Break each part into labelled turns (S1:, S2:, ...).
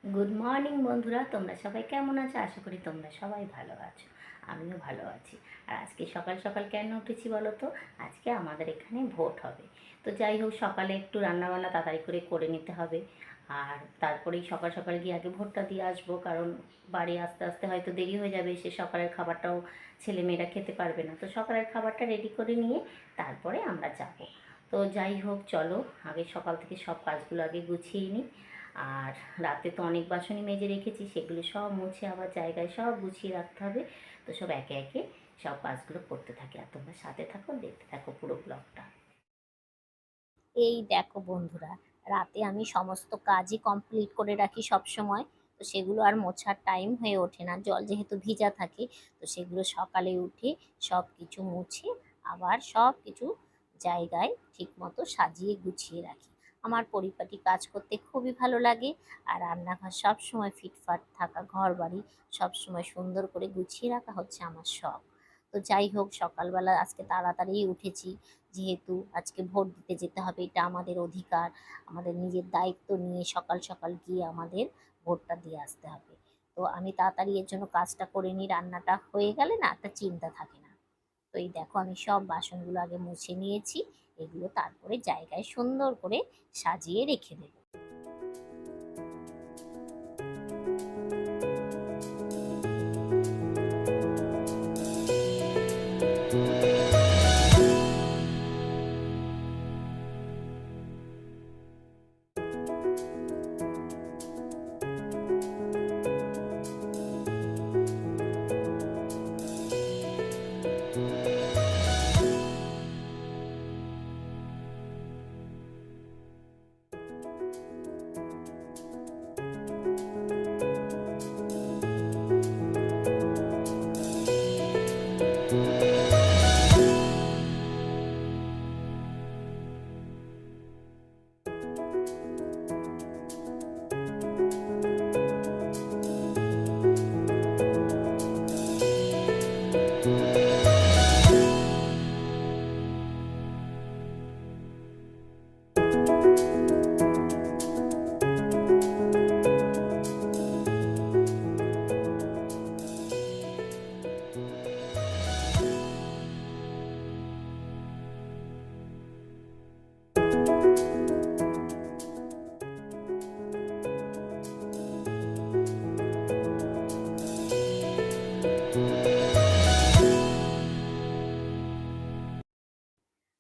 S1: Good morning বন্ধুরা, তোমরা সবাই কেমন আছো? আশা করি তোমরা সবাই ভালো আছো। আমিও ভালো আছি। আর আজকে সকাল সকাল কেন উঠেছি বলো তো? আজকে আমাদের এখানে ভোট হবে। তো যাই হোক, সকালে একটু রান্নাবান্না তাড়াতাড়ি করে নিতে হবে। আর তারপরেই সকাল সকাল গিয়ে আগে ভোটটা দিয়ে আসবো, কারণ বাড়ি আস্তে আস্তে হয়তো দেরি হয়ে যাবে, সে সকালের খাবারটাও ছেলেমেয়েরা খেতে পারবে না। তো সকালের খাবারটা রেডি করে নিয়ে তারপরে আমরা যাব। তো যাই হোক, চলো আগে সকাল থেকে সব কাজগুলো আগে গুছিয়ে নিই। আর রাতে তো অনেক বাসনই মেজে রেখেছি, সেগুলো সব মুছে আবার জায়গায় সব গুছিয়ে রাখতে হবে। তো সব একে একে সব কাজগুলো করতে থাকি, আর তোমরা সাথে থাকো, দেখতে থাকো পুরো ব্লগটা।
S2: এই দেখো বন্ধুরা, রাতে আমি সমস্ত কাজই কমপ্লিট করে রাখি সব সময়। তো সেগুলো আর মোছার টাইম হয়ে ওঠে না, জল যেহেতু ভিজা থাকে। তো সেগুলো সকালে উঠে সব কিছু মুছে আবার সব কিছু জায়গায় ঠিক মতো সাজিয়ে গুছিয়ে রাখি। আমার পরিপাটি কাজ করতে খুবই ভালো লাগে। আর রান্নাঘর সব সময় ফিটফাট থাকা, ঘর বাড়ি সব সময় সুন্দর করে গুছিয়ে রাখা হচ্ছে আমার শখ। তো যাই হোক, সকালবেলা আজকে তাড়াতাড়ি উঠেছি, যেহেতু আজকে ভোট দিতে যেতে হবে, এটা আমাদের অধিকার। আমাদের নিজের দায়িত্ব নিয়ে সকাল সকাল গিয়ে আমাদের ভোটটা দিয়ে আসতে হবে। তো আমি তাড়াতাড়ি এর জন্য কাজটা করে নিই, রান্নাটা হয়ে গেলে না একটা চিন্তা থাকে না। তো এই দেখো, আমি সব বাসনগুলো আগে মুছে নিয়েছি। এগুলো তারপরে জায়গায় সুন্দর করে সাজিয়ে রেখে দেবো।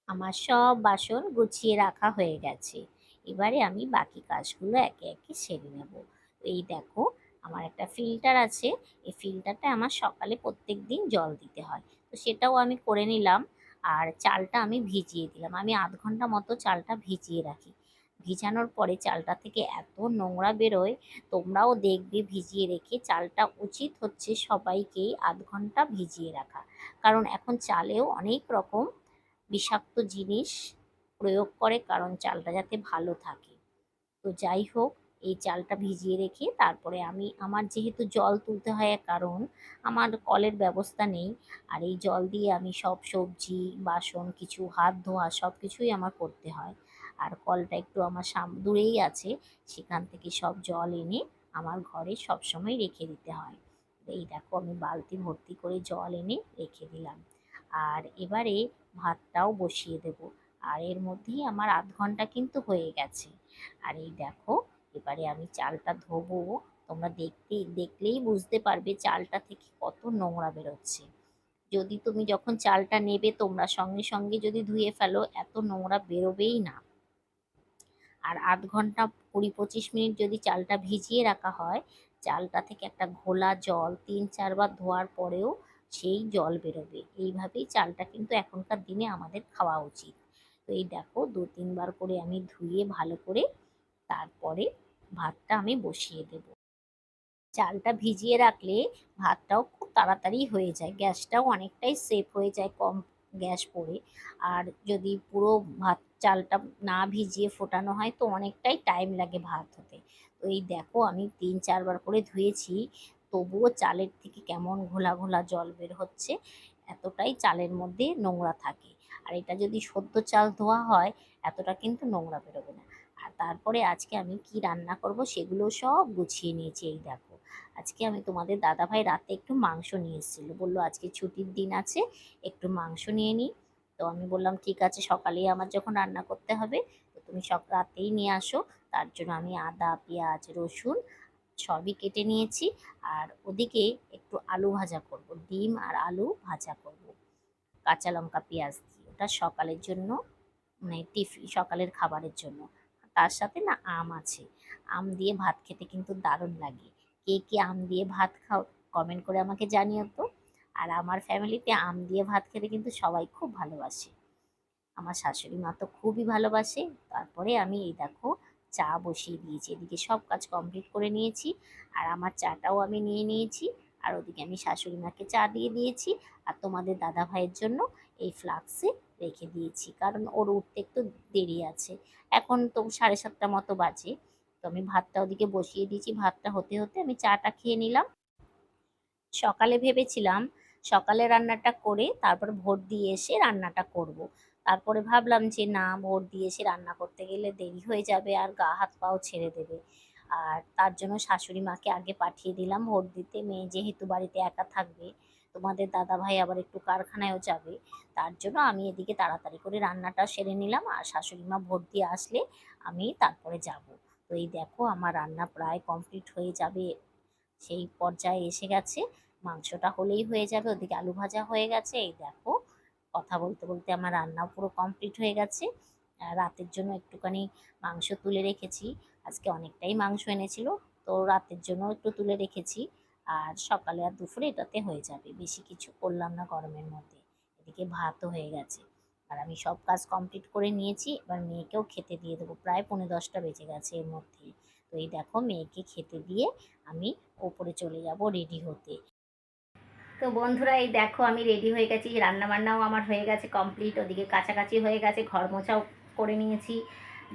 S2: আমার সব বাসন গুছিয়ে রাখা হয়ে গেছে। এবারে আমি বাকি কাজগুলো একে একে সেরে নেব। এই দেখো, আমার একটা ফিল্টার আছে। এই ফিল্টারটা আমার সকালে প্রত্যেক দিন জল দিতে হয়, তো সেটাও আমি করে নিলাম। আর চালটা আমি ভিজিয়ে দিলাম, আমি আধ ঘন্টা মতো চালটা ভিজিয়ে রাখি। ভিজানোর পরে চালটা থেকে এত নোংরা বেরোয়, তোমরাও দেখবে ভিজিয়ে রেখে। চালটা উচিত হচ্ছে সবাইকেই আধ ঘন্টা ভিজিয়ে রাখা, কারণ এখন চালেও অনেক রকম বিষাক্ত জিনিস প্রয়োগ করে, কারণ চালটা যাতে ভালো থাকে। তো যাই হোক, এই চালটা ভিজিয়ে রেখে তারপরে আমি, আমার যেহেতু জল তুলতে হয়, কারণ আমার কলের ব্যবস্থা নেই। আর এই জল দিয়ে আমি সব সবজি, বাসন, কিছু হাত ধোয়া সব কিছুই আমার করতে হয়। আর কলটা একটু আমার দূরেই আছে, সেখান থেকে সব জল এনে আমার ঘরে সব সময় রেখে দিতে হয়। এই দেখো, আমি বালতি ভর্তি করে জল এনে রেখে দিলাম। আর এবারে ভাতটাও বসিয়ে দেব। আর এর মধ্যেই আমার আধ ঘন্টা কিন্তু হয়ে গেছে। আর এই দেখো, এবারে আমি চালটা ধোবো। তোমরা দেখলেই বুঝতে পারবে চালটা থেকে কত নোংরা বেরোচ্ছে। যদি তুমি যখন চালটা নেবে, তোমরা সঙ্গে সঙ্গে যদি ধুয়ে ফেলো, এত নোংরা বেরোবেই না। আর আধ ঘন্টা 20-25 মিনিট যদি চালটা ভিজিয়ে রাখা হয়, চালটা থেকে একটা ঘোলা জল 3-4 বার ধোয়ার পরেও সেই জল বেরোবে। এইভাবেই চালটা কিন্তু এখনকার দিনে আমাদের খাওয়া উচিত। তো এই দেখো, 2-3 বার করে আমি ধুয়ে ভালো করে তারপরে ভাতটা আমি বসিয়ে দেব। চালটা ভিজিয়ে রাখলে ভাতটাও খুব তাড়াতাড়ি হয়ে যায়, গ্যাসটাও অনেকটাই সেভ হয়ে যায়, কম গ্যাস পড়ে। আর যদি পুরো ভাত চালটা না ভিজিয়ে ফোটানো হয়, তো অনেকটাই টাইম লাগে ভাত হতে। তো এই দেখো, আমি 3-4 বার করে ধুয়েছি, তবুও চালের থেকে কেমন ঘোলা ঘোলা জল বের হচ্ছে। এতটাই চালের মধ্যে নোংরা থাকে। আর এটা যদি সদ্য চাল ধোয়া হয়, এতটা কিন্তু নোংরা বেরোবে না। আর তারপরে আজকে আমি কি রান্না করব সেগুলো সব গুছিয়ে নিয়েছি। এই দেখো, আজকে আমি তোমাদের দাদাভাই রাতে একটু মাংস নিয়ে এসেছিলো, বললো আজকে ছুটির দিন আছে একটু মাংস নিয়ে নিই। তো আমি বললাম ঠিক আছে, সকালেই আমার যখন রান্না করতে হবে তো তুমি রাতেই নিয়ে আসো। তার জন্য আমি আদা পেঁয়াজ রসুন সবই কেটে নিয়েছি। আর ওদিকে একটু আলু ভাজা করব, ডিম আর আলু ভাজা করব কাঁচা লঙ্কা পেঁয়াজ দিয়ে, ওটা সকালের জন্য, মানে সকালের খাবারের জন্য। তার সাথে না আম আছে, আম দিয়ে ভাত খেতে কিন্তু দারুণ লাগে। কে কে আম দিয়ে ভাত খাও কমেন্ট করে আমাকে জানিও তো। আর আমার ফ্যামিলিতে আম দিয়ে ভাত খেতে কিন্তু সবাই খুব ভালোবাসে, আমার শাশুড়ি মা তো খুবই ভালোবাসে। তারপরে আমি এই দেখো চা বসিয়ে দিয়েছি, এদিকে সব কাজ কমপ্লিট করে নিয়েছি। আর আমার চাটাও আমি নিয়ে নিয়েছি। আর ওদিকে আমি শাশুড়ি মাকে চা দিয়ে দিয়েছি। আর তোমাদের দাদা ভাইয়ের জন্য এই ফ্লাক্সে রেখে দিয়েছি, কারণ ওর উঠতে একটু দেরি আছে। এখন তো 7:30 মতো বাজে। তো আমি ভাতটা ওদিকে বসিয়ে দিয়েছি, ভাতটা হতে হতে আমি চাটা খেয়ে নিলাম। সকালে ভেবেছিলাম সকালে রান্নাটা করে তারপর ভোট দিয়ে এসে রান্নাটা করব। তারপরে ভাবলাম যে না, ভোট দিয়ে এসে রান্না করতে গেলে দেরি হয়ে যাবে আর গা হাত পাও ছেড়ে দেবে। আর তার জন্য শাশুড়ি মাকে আগে পাঠিয়ে দিলাম ভোট দিতে, মেয়ে যেহেতু বাড়িতে একা থাকবে। তোমাদের দাদা ভাই আবার একটু কারখানায়ও যাবে, তার জন্য আমি এদিকে তাড়াতাড়ি করে রান্নাটা সেরে নিলাম। আর শাশুড়ি মা ভোট দিয়ে আসলে আমি তারপরে যাব। তো এই দেখো আমার রান্না প্রায় কমপ্লিট হয়ে যাবে, সেই পর্যায়ে এসে গেছে। মাংসটা হলেই হয়ে যাবে, ওদিকে আলু ভাজা হয়ে গেছে। এই দেখো কথা বলতে বলতে আমার রান্নাও পুরো কমপ্লিট হয়ে গেছে। রাতের জন্য একটুখানি মাংস তুলে রেখেছি, আজকে অনেকটাই মাংস এনেছিল, তো রাতের জন্য একটু তুলে রেখেছি। আর সকালে আর দুপুরে এটাতে হয়ে যাবে, বেশি কিছু করলাম না গরমের মধ্যে। এদিকে ভাতও হয়ে গেছে। আর আমি সব কাজ কমপ্লিট করে নিয়েছি, এবার মেয়েকেও খেতে দিয়ে দেবো, প্রায় 9:45 বেজে গেছে এর মধ্যেই। তো এই দেখো মেয়েকে খেতে দিয়ে আমি ওপরে চলে যাব রেডি হতে।
S1: তো বন্ধুরা এই দেখো আমি রেডি হয়ে গেছি, রান্না বান্নাও আমার হয়ে গেছে কমপ্লিট, ওদিকে কাছাকাছি হয়ে গেছে, ঘর মোছাও করে নিয়েছি।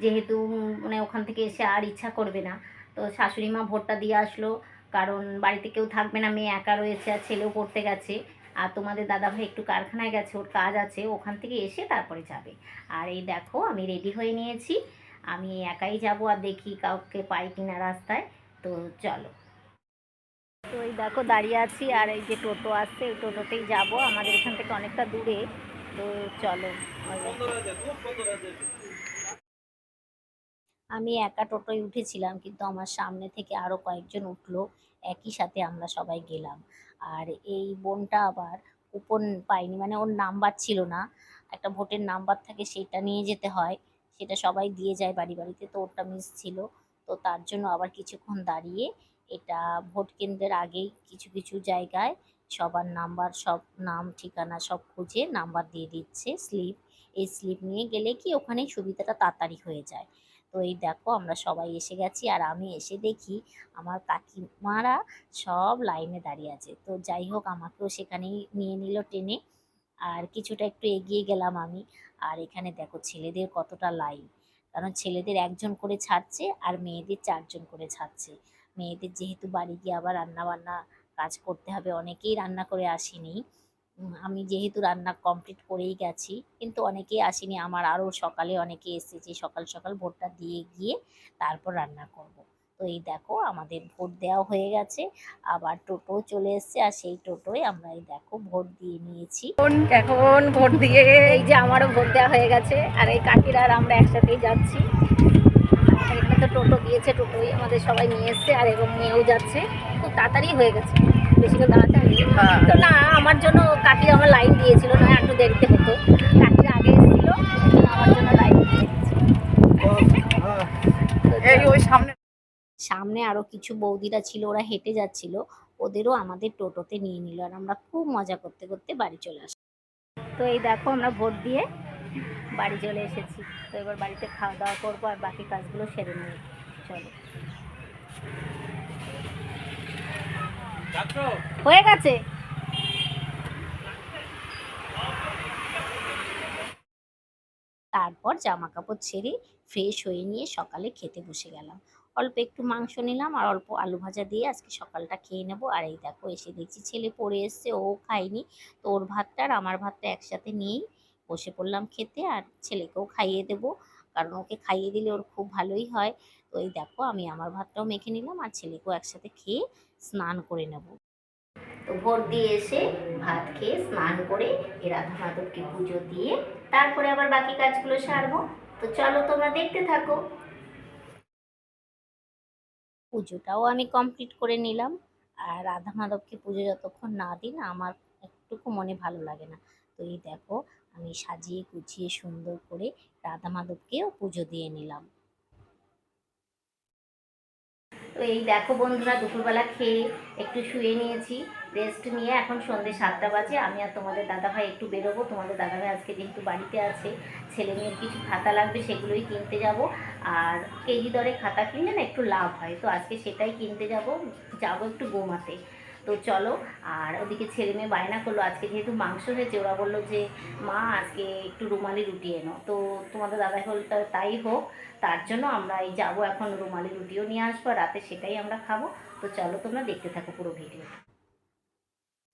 S1: যেহেতু মানে ওখান থেকে এসে আর ইচ্ছা করবে না, তো শাশুড়ি মা ভোটটা দিয়ে আসলো, কারণ বাড়িতে কেউ থাকবে না, মেয়ে একা রয়েছে আর ছেলেও পড়তে গেছে। আর তোমাদের দাদাভাই একটু কারখানায় গেছে, ওর কাজ আছে, ওখান থেকে এসে তারপরে যাবে। আর এই দেখো আমি রেডি হয়ে নিয়েছি, আমি একাই যাব, আর দেখি কাউকে পাই কিনা রাস্তায়। তো চলো। তো এই দেখো দাঁড়িয়ে আছি, আর এই যে টোটো আসছে, ওই টোটোতেই যাব, আমাদের এখান থেকে অনেকটা দূরে। তো চলো।
S2: আমি একা টোটোয় উঠেছিলাম, কিন্তু আমার সামনে থেকে আরো কয়েকজন উঠলো, একই সাথে আমরা সবাই গেলাম। আর এই বোনটা আবার কুপন পাইনি, মানে ওর নাম্বার ছিল না, একটা ভোটের নাম্বার থাকে সেটা নিয়ে যেতে হয়, সেটা সবাই দিয়ে যায় বাড়ি বাড়িতে, তো ওটা মিস ছিল। তো তার জন্য আবার কিছুক্ষণ দাঁড়িয়ে, এটা ভোট কেন্দ্রের আগেই কিছু কিছু জায়গায় সবার নাম্বার, সব নাম ঠিকানা সব খুঁজে নাম্বার দিয়ে দিচ্ছে স্লিপ। এই স্লিপ নিয়ে গেলে কি ওখানে সুবিধাটা তাড়াতাড়ি হয়ে যায়। তো এই দেখো আমরা সবাই এসে গেছি, আর আমি এসে দেখি আমার কাকিমারা সব লাইনে দাঁড়িয়ে আছে। তো যাই হোক আমাকেও সেখানেই নিয়ে নিল টেনে। আর কিছুটা একটু এগিয়ে গেলাম আমি। আর এখানে দেখো ছেলেদের কতটা লাইন, কারণ ছেলেদের একজন করে ছাড়ছে আর মেয়েদের 4জন করে ছাড়ছে। মেয়েদের যেহেতু বাড়ি গিয়ে আবার রান্না বান্না কাজ করতে হবে, অনেকেই রান্না করে আসেনি। আমি যেহেতু রান্না কমপ্লিট করেই গেছি, কিন্তু অনেকেই আসেনি, আমার আরও সকালে অনেকে এসেছে, সকাল সকাল ভোটটা দিয়ে গিয়ে তারপর রান্না করব। তো এই দেখো আমাদের ভোট দেওয়া হয়ে গেছে, আবার টোটো চলে এসেছে, আর সেই টোটোয় আমরা এই দেখো ভোট দিয়ে নিয়েছি।
S1: এখন ভোট দিয়ে এই যে আমারও ভোট দেওয়া হয়ে গেছে, আর এই কাকিরা আর আমরা একসাথেই যাচ্ছি। আর এখানে তো টোটো দিয়েছে, টোটোই আমাদের সবাই নিয়ে এসছে, আর এবং মেয়েও যাচ্ছে। খুব তাড়াতাড়ি হয়ে গেছে, বেশিক্ষণ দাঁড়াতে হয়নি। তো না, আমার জন্য কাকিরা আমার লাইন দিয়েছিল, না একটু দেরিতে হতো, কাকিরা আগে এসেছিল, আমার জন্য লাইন দিয়ে দিয়েছে। এই ওই সামনে
S2: সামনে আরো কিছু বৌদিরা ছিল, ওরা হেঁটে যাচ্ছিল, ওদেরও আমাদের টোটোতে নিয়ে নিল, আর আমরা খুব মজা করতে করতে বাড়ি চলে আসলাম।
S1: তো এই দেখো আমরা ভোট দিয়ে বাড়ি চলে এসেছি। তো এবার বাড়িতে খাওয়া দাওয়া করবো, আর বাকি কাজগুলো সেরে নেব। চলো। হয়ে গেছে।
S2: তারপর জামা কাপড় ছেড়ে ফ্রেশ হয়ে নিয়ে সকালে খেতে বসে গেলাম। অল্প একটু মাংস নিলাম আর অল্প আলু ভাজা দিয়ে আজকে সকালটা খেয়ে নেবো। আর এই দেখো এসে দেখছি ছেলে পড়ে এসছে, ও খায়নি, তো ওর ভাতটা আর আমার ভাতটা একসাথে নিয়েই বসে পড়লাম খেতে, আর ছেলেকেও খাইয়ে দেবো। কারণ ওকে খাইয়ে দিলে ওর খুব ভালোই হয়। তো এই দেখো আমি আমার ভাতটাও মেখে নিলাম আর ছেলেকেও একসাথে খেয়ে স্নান করে নেব।
S1: তো ভোর দিয়ে এসে ভাত খেয়ে স্নান করে এই রাধা মাধবকে পুজো দিয়ে তারপরে আবার বাকি কাজগুলো সারবো। তো চলো তোমরা দেখতে থাকো।
S2: পুজোটাও আমি কমপ্লিট করে নিলাম। আর রাধা মাধবকে পুজো যতক্ষণ না দিই না আমার একটুকু মনে ভালো লাগে না। তো এই দেখো আমি সাজিয়ে গুছিয়ে সুন্দর করে রাধা মাধবকেও পুজো দিয়ে নিলাম।
S1: তো এই দেখো বন্ধুরা, দুপুরবেলা খেয়ে একটু শুয়ে নিয়েছি, রেস্ট নিয়ে এখন সন্ধ্যে 7টা বাজে। আমি আর তোমাদের দাদাভাই একটু বেরোবো। তোমাদের দাদাভাই আজকে যেহেতু বাড়িতে আছে, ছেলে মেয়ের কিছু খাতা লাগবে, সেগুলোই কিনতে যাব। আর কেজি দরে খাতা কিনলে না একটু লাভ হয়, তো আজকে সেটাই কিনতে যাব। যাব একটু গোমাতে। তো চলো। আর ওদিকে ছেলে মেয়ে বায়না করলো, আজকে যেহেতু মাংস হয়েছে, ওরা বললো যে মা আজকে একটু রুমালি রুটি এনো। তো তোমাদের দাদাভাই বললো তাই হোক। তার জন্য আমরা এই যাবো, এখন রুমালি রুটিও নিয়ে আসবো, রাতে সেটাই আমরা খাবো। তো চলো তোমরা দেখতে থাকো পুরো ভিডিও।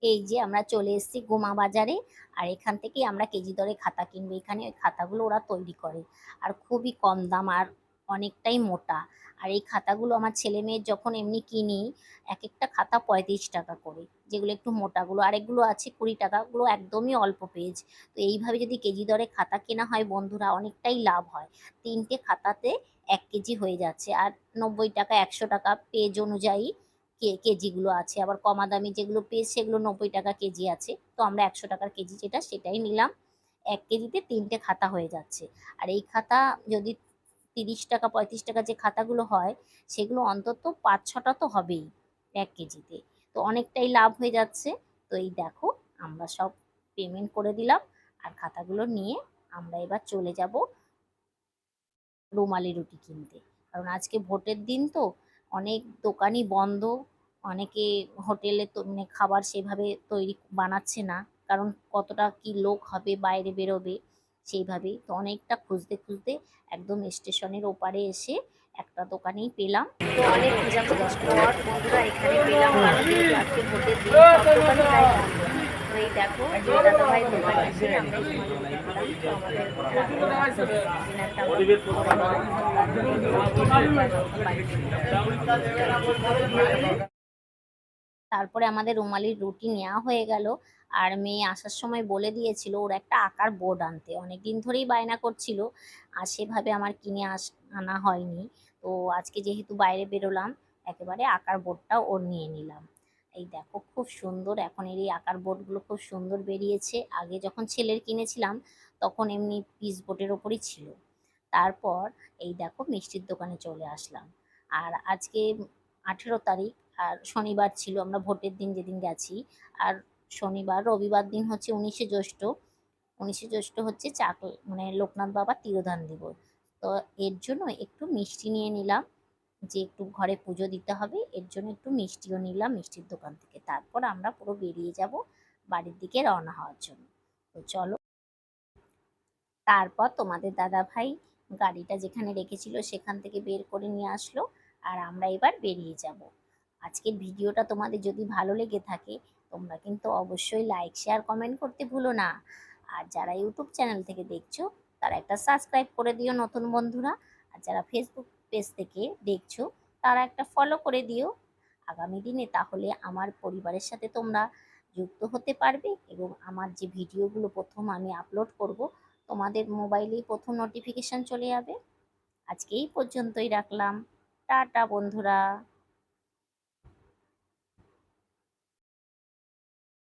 S2: এই যে আমরা চলে এসেছি গোমা বাজারে। আর এখান থেকেই আমরা কেজি দরে খাতা কিনবো। এখানে ওই খাতাগুলো ওরা তৈরি করে আর খুবই কম দাম আর অনেকটাই মোটা। আর এই খাতাগুলো আমার ছেলে মেয়ের যখন এমনি কিনি, এক একটা খাতা 35 টাকা করে, যেগুলো একটু মোটাগুলো, আর এগুলো আছে 20 টাকা, ওগুলো একদমই অল্প পেজ। তো এইভাবে যদি কেজি দরে খাতা কেনা হয় বন্ধুরা, অনেকটাই লাভ হয়। 3টে খাতাতে 1 কেজি হয়ে যাচ্ছে। আর 90 টাকা 100 টাকা পেজ অনুযায়ী কেজিগুলো আছে। আবার কমা দামি যেগুলো পেজ সেগুলো 90 টাকা কেজি আছে। তো আমরা 100 টাকার কেজি যেটা সেটাই নিলাম। 1 কেজিতে 3টে খাতা হয়ে যাচ্ছে। আর এই খাতা যদি 30 টাকা 35 টাকা যে খাতাগুলো হয়, সেগুলো অন্তত 5-6টা তো হবেই 1 কেজিতে। তো অনেকটাই লাভ হয়ে যাচ্ছে। তো এই দেখো আমরা সব পেমেন্ট করে দিলাম। আর খাতাগুলো নিয়ে আমরা এবার চলে যাব রুমালি রুটি কিনতে। কারণ আজকে ভোটের দিন তো, অনেক দোকানই বন্ধ। অনেকে হোটেলে তো মানে খাবার সেভাবে তৈরি বানাচ্ছে না, কারণ কতটা কি লোক হবে বাইরে বেরোবে সেইভাবেই। তো অনেকটা খুঁজতে খুঁজতে একদম স্টেশনের ওপারে এসে একটা দোকানেই পেলাম।
S1: তো অনেক খোঁজাখুঁজির পর বন্ধুরা এখানে পেলাম, কারণ যেহেতু আজকে ভোটের দিন সব দোকানই প্রায় বন্ধ। তো এই দেখো যে দাদাভাই দোকান এসে আমরা এই রুমালি রুটি খেলাম। তো আমাদের ডিনারটা আমরা
S2: তারপরে আমাদের রুমালির রুটি নেওয়া হয়ে গেল। আর মেয়ে আসার সময় বলে দিয়েছিল ওর একটা আঁকার বোর্ড আনতে, অনেকদিন ধরেই বায়না করছিল। আর সেভাবে আমার আনা হয়নি। তো আজকে যেহেতু বাইরে বেরোলাম, একেবারে আঁকার বোর্ডটা ওর নিয়ে নিলাম। এই দেখো খুব সুন্দর, এখন এর এই আঁকার বোর্ডগুলো খুব সুন্দর বেরিয়েছে। আগে যখন ছেলের কিনেছিলাম তখন এমনি পিস বোর্ডের ওপরই ছিল। তারপর এই দেখো মিষ্টির দোকানে চলে আসলাম। আর আজকে 18 তারিখ, আর শনিবার ছিল, আমরা ভোটের দিন যেদিন গেছি। আর শনিবার রবিবার দিন হচ্ছে 19শে জ্যৈষ্ঠ। 19শে জ্যৈষ্ঠ হচ্ছে মানে লোকনাথ বাবা তিরোধান দিবস। তো এর জন্য একটু মিষ্টি নিয়ে নিলাম, যে একটু ঘরে পুজো দিতে হবে, এর জন্য একটু মিষ্টিও নিলাম মিষ্টির দোকান থেকে। তারপর আমরা পুরো বেরিয়ে যাব বাড়ির দিকে রওনা হওয়ার জন্য। তো চলো। তারপর তোমাদের দাদা ভাই গাড়িটা যেখানে রেখেছিল সেখান থেকে বের করে নিয়ে আসলো। আর আমরা এবার বেরিয়ে যাব। আজকের ভিডিওটা তোমাদের যদি ভালো লেগে থাকে, তোমরা কিন্তু অবশ্যই লাইক শেয়ার কমেন্ট করতে ভুলো না। আর যারা ইউটিউব চ্যানেল থেকে দেখছো তারা একটা সাবস্ক্রাইব করে দিও নতুন বন্ধুরা। আর যারা ফেসবুক পেজ থেকে দেখছো তারা একটা ফলো করে দিও আগামী দিনে। তাহলে আমার পরিবারের সাথে তোমরা যুক্ত হতে পারবে এবং আমার যে ভিডিওগুলো প্রথম আমি আপলোড করব, তোমাদের মোবাইলেই প্রথম নোটিফিকেশন চলে যাবে। আজকে এই পর্যন্তই রাখলাম। টাটা বন্ধুরা।